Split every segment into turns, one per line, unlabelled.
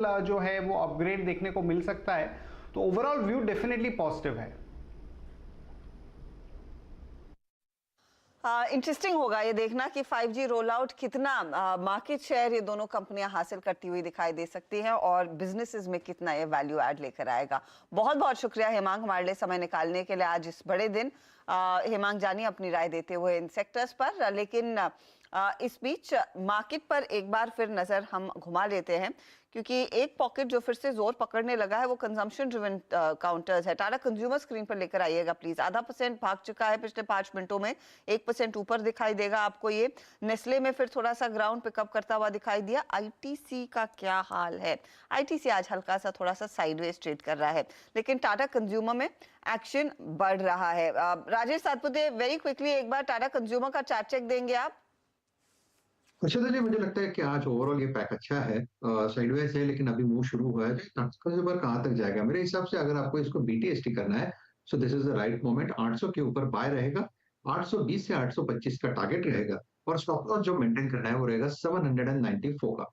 जो है वो अपग्रेड देखने को मिल सकता है। तो ओवरऑल व्यू डेफिनेटली पॉजिटिव है।
इंटरेस्टिंग होगा ये देखना कि 5G रोल आउट कितना मार्केट शेयर ये दोनों कंपनियां हासिल करती हुई दिखाई दे सकती हैं और बिजनेसेस में कितना ये वैल्यू ऐड लेकर आएगा। बहुत बहुत शुक्रिया हेमांग हमारे लिए समय निकालने के लिए आज इस बड़े दिन। हेमांग जानी अपनी राय देते हुए इन सेक्टर्स पर, लेकिन इस बीच मार्केट पर एक बार फिर नजर हम घुमा लेते हैं क्योंकि एक पॉकेट जो फिर से जोर पकड़ने लगा है वो कंजम्पशन ड्रिवन काउंटर्स है। टाटा कंज्यूमर स्क्रीन पर लेकर आइएगा प्लीज। आधा % भाग चुका है पिछले 5 मिनटों में, 1% ऊपर दिखाई देगा आपको ये। नेस्ले में फिर थोड़ा सा ग्राउंड पिकअप करता हुआ दिखाई दिया। आईटीसी का क्या हाल है? आईटीसी आज हल्का सा थोड़ा सा साइडवेज ट्रेड कर रहा है, लेकिन टाटा कंज्यूमर में एक्शन बढ़ रहा है। राजेश सातपुते, वेरी क्विकली एक बार टाटा कंज्यूमर का चार्ट चेक देंगे आप?
अच्छा जी, मुझे लगता है कि आज ओवरऑल ये पैक अच्छा है, साइडवेज है, लेकिन अभी मूव शुरू हुआ है। तो कहाँ तक जाएगा मेरे हिसाब से? अगर आपको इसको बीटीएसटी करना है, so this is the right moment. 800 के ऊपर बाय रहेगा, 820 से 825 का टारगेट रहेगा, और स्टॉप लॉस जो मेंटेन करना है वो रहेगा 794 का।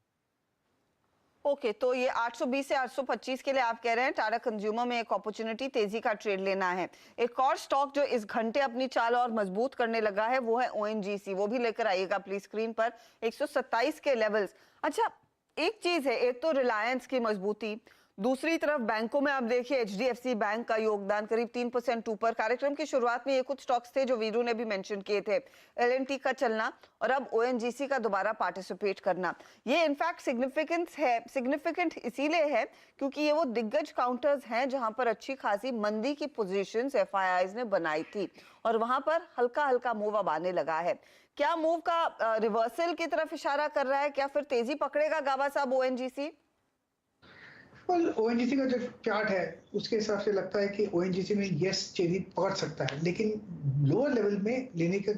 ओके, तो ये 820 से 825 के लिए आप कह रहे हैं टाटा कंज्यूमर में एक अपॉर्चुनिटी तेजी का ट्रेड लेना है। एक और स्टॉक जो इस घंटे अपनी चाल और मजबूत करने लगा है वो है ओएनजीसी। वो भी लेकर आइएगा प्लीज स्क्रीन पर, 127 के लेवल्स। अच्छा, एक चीज है, एक तो रिलायंस की मजबूती, दूसरी तरफ बैंकों में आप देखिए एचडीएफसी बैंक का योगदान करीब 3% ऊपर। कार्यक्रम की शुरुआत में ये कुछ स्टॉक्स थे जो वीरू ने भी मेंशन किए थे, एलएनटी का चलना और अब ओएनजीसी का दोबारा पार्टिसिपेट करना। ये इनफैक्ट सिग्निफिकेंट इसीलिए है क्योंकि ये वो दिग्गज काउंटर्स हैं जहां पर अच्छी खासी मंदी की पोजीशंस एफआईआईज ने बनाई थी और वहां पर हल्का हल्का मूव अब आने लगा है। क्या मूव का रिवर्सल की तरफ इशारा कर रहा है? क्या फिर तेजी पकड़ेगा गाबा साहब ओएनजीसी?
ओएनजीसी का जो चार्ट है उसके हिसाब से लगता है कि ओएनजीसी में यस तेजी पकड़ सकता है, लेकिन लोअर लेवल में लेने की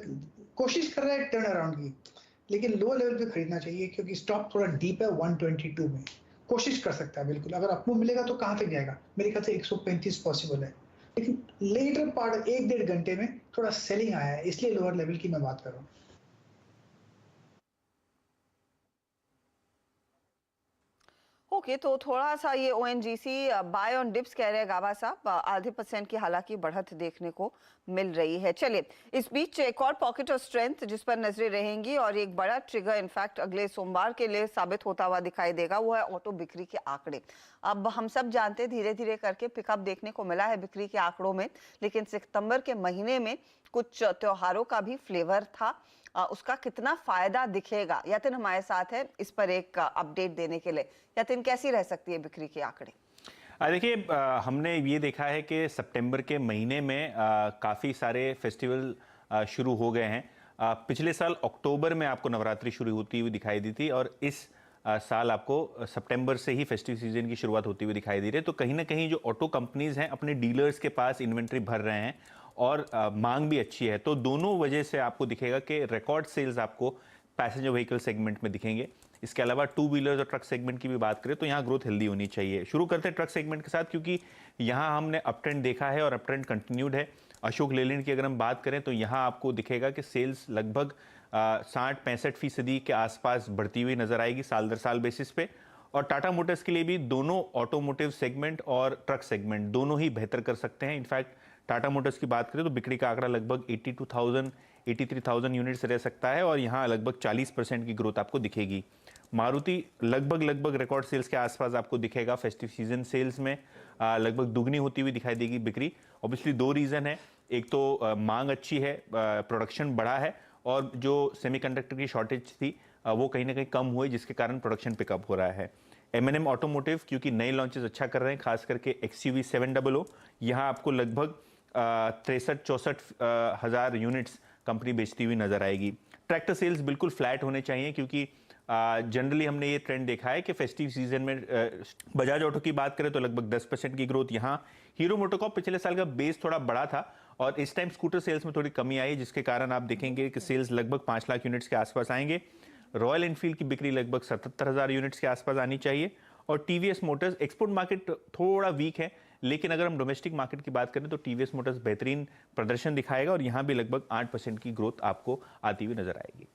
कोशिश कर रहा है टर्न अराउंड की, लेकिन लोअर लेवल पे खरीदना चाहिए क्योंकि स्टॉक थोड़ा डीप है 122 में। कोशिश कर सकता है बिल्कुल, अगर अप मूव मिलेगा तो कहां तक जाएगा? मेरे ख्याल से 135 पॉसिबल है, लेकिन लेटर पार्ट 1-1.5 घंटे में थोड़ा सेलिंग आया है, इसलिए लोअर लेवल की मैं बात कर रहा हूँ।
ओके, तो थोड़ा सा ये ओएनजीसी बाय ऑन डिप्स कह रहे हैं गाबा साहब, आधे % की हालांकि बढ़त देखने को मिल रही है। चलिए, इस बीच एक और पॉकेट ऑफ स्ट्रेंथ जिस पर नजरें रहेंगी और एक बड़ा ट्रिगर इनफैक्ट अगले सोमवार के लिए साबित होता हुआ दिखाई देगा, वो है ऑटो बिक्री के आंकड़े। अब हम सब जानते हैं धीरे धीरे करके पिकअप देखने को मिला है बिक्री के आंकड़ों में, लेकिन सितंबर के महीने में कुछ त्योहारों का भी फ्लेवर था। उसका कितना फायदा दिखेगा? यतिन हमारे साथ है इस पर एक अपडेट देने के लिए। यतिन, कैसी रह सकती है बिक्री के आंकड़े?
देखिए, हमने ये देखा है कि सितंबर के महीने में काफ़ी सारे फेस्टिवल शुरू हो गए हैं। पिछले साल अक्टूबर में आपको नवरात्रि शुरू होती हुई दिखाई दी थी और इस साल आपको सितंबर से ही फेस्टिव सीजन की शुरुआत होती हुई दिखाई दे रही है। तो कहीं ना कहीं जो ऑटो कंपनीज हैं अपने डीलर्स के पास इन्वेंट्री भर रहे हैं और मांग भी अच्छी है, तो दोनों वजह से आपको दिखेगा कि रिकॉर्ड सेल्स आपको पैसेंजर व्हीकल सेगमेंट में दिखेंगे। इसके अलावा टू व्हीलर्स और ट्रक सेगमेंट की भी बात करें तो यहाँ ग्रोथ हेल्दी होनी चाहिए। शुरू करते हैं ट्रक सेगमेंट के साथ, क्योंकि यहाँ हमने अप ट्रेंड देखा है और अप ट्रेंड कंटिन्यूड है। अशोक लेलैंड की अगर हम बात करें तो यहाँ आपको दिखेगा कि सेल्स लगभग 60-65% के आसपास बढ़ती हुई नजर आएगी साल दर साल बेसिस पे। और टाटा मोटर्स के लिए भी दोनों ऑटोमोटिव सेगमेंट और ट्रक सेगमेंट दोनों ही बेहतर कर सकते हैं। इनफैक्ट टाटा मोटर्स की बात करें तो बिक्री का आंकड़ा लगभग 83,000 यूनिट्स रह सकता है और यहाँ लगभग 40% की ग्रोथ आपको दिखेगी। मारुति लगभग रिकॉर्ड सेल्स के आसपास आपको दिखेगा। फेस्टिव सीजन सेल्स में लगभग दुगनी होती हुई दिखाई देगी बिक्री। ऑब्वियसली दो रीज़न है, एक तो मांग अच्छी है, प्रोडक्शन बढ़ा है, और जो सेमीकंडक्टर की शॉर्टेज थी वो कहीं ना कहीं कम हुई जिसके कारण प्रोडक्शन पिकअप हो रहा है। M&M ऑटोमोटिव क्योंकि नए लॉन्चेस अच्छा कर रहे हैं, खास करके XUV 700, यहाँ आपको लगभग 63-64 हज़ार यूनिट्स कंपनी बेचती हुई नजर आएगी। ट्रैक्टर सेल्स बिल्कुल फ्लैट होने चाहिए क्योंकि जनरली हमने ये ट्रेंड देखा है कि फेस्टिव सीजन में बजाज ऑटो की बात करें तो लगभग 10% की ग्रोथ यहाँ। हीरो मोटोकॉर्प पिछले साल का बेस थोड़ा बड़ा था और इस टाइम स्कूटर सेल्स में थोड़ी कमी आई, जिसके कारण आप देखेंगे कि सेल्स लगभग 5 लाख यूनिट्स के आसपास आएंगे। रॉयल एनफील्ड की बिक्री लगभग 77,000 यूनिट्स के आसपास आनी चाहिए। और टीवीएस मोटर्स एक्सपोर्ट मार्केट थोड़ा वीक है, लेकिन अगर हम डोमेस्टिक मार्केट की बात करें तो टीवीएस मोटर्स बेहतरीन प्रदर्शन दिखाएगा और यहाँ भी लगभग 8% की ग्रोथ आपको आती हुई नजर आएगी।